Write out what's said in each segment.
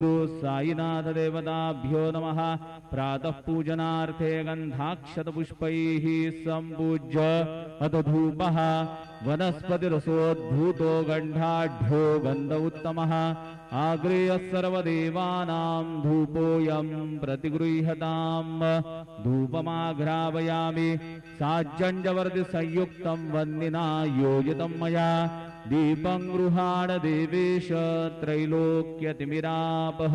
साईनाथ देवताभ्यो नमः। प्रातः पूजनार्थे गन्धाक्षतपुष्पैः सम्पूज्य अथ धूपः वनस्पतिरसोद्भूतो गन्धाढ्यो गन्ध उत्तमः आग्रेयः सर्वदेवानां धूपोऽयं प्रतिगृह्यताम्। धूपमाघ्रापयामि साज्जञ्जवर्ति संयुक्तं वह्निना योजितं मया। दीपं गृहाण देवेश त्रैलोक्यतिमिरापः।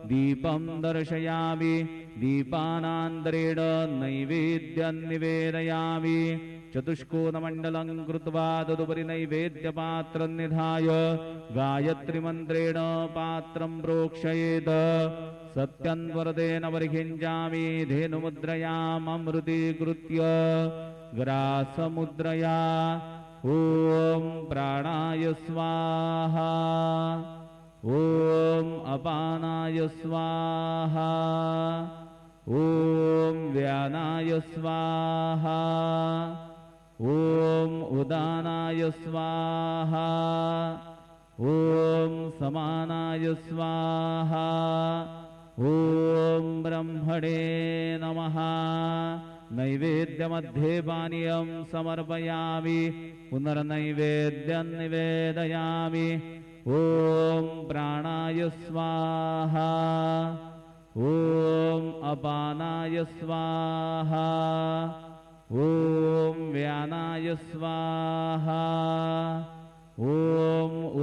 दीपं दर्शयामि दीपानान्तरेण नैवेद्यं निवेदयामि। चतुष्कोणमण्डलं कृत्वा तदुपरि नैवेद्यपात्रं निधाय गायत्रीमन्त्रेण पात्रं प्रोक्षयेत्। सत्यन्वरदेन परिखिञ्चामि धेनुमुद्रयाममृतीकृत्य ग्रासमुद्रया। ॐ प्राणाय स्वाहा ॐ अपानाय स्वाहा ॐ व्यानाय स्वाहा ॐ उदानाय स्वाहा ॐ समानाय स्वाहा ॐ ब्रह्मणे नमः। नैवेद्यमध्ये पानीयं समर्पयामि पुनर्नैवेद्यं निवेदयामि। ॐ प्राणाय स्वाहा ॐ अपानाय स्वाहा ॐ व्यानाय स्वाहा ॐ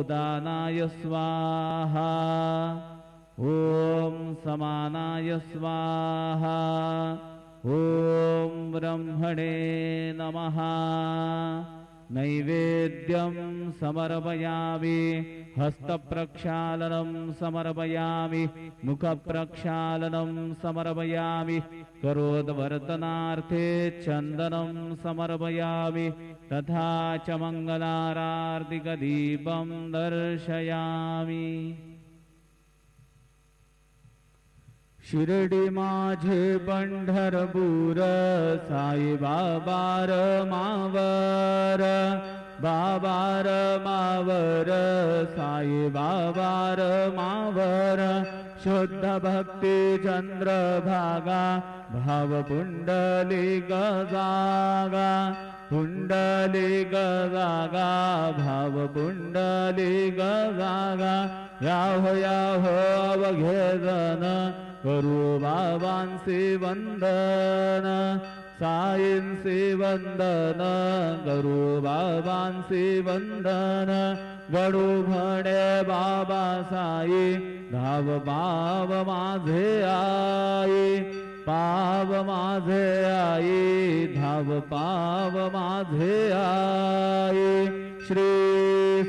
उदानाय स्वाहा ॐ समानाय स्वाहा ॐ ब्रह्मणे नमः। नैवेद्यं समर्पयामि हस्तप्रक्षालनं समर्पयामि मुखप्रक्षालनं समर्पयामि करोद्वर्तनार्थे चन्दनं समर्पयामि तथा च मङ्गलारार्तिकदीपं दर्शयामि। शिर्डी माझे पंढरपूर साई बाबार मावर बाबार मावर साई बाबार मावर शुद्ध भक्ति चंद्रभागा भाव पुंडलिक जागा पुंडलिक जागा भाव पुंडलिक जागा याहो याहो अवघेदन करू बाबांचे वंदन साईंचे वंदन करू बाबांचे वंदन गडू म्हणे बाबा साई धाव पाव माझे आई पाव माझे आई धाव पाव माझे आई। श्री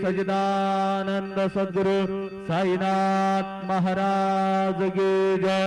सच्चिदानंद सद्गुरु साईनाथ महाराज की जय।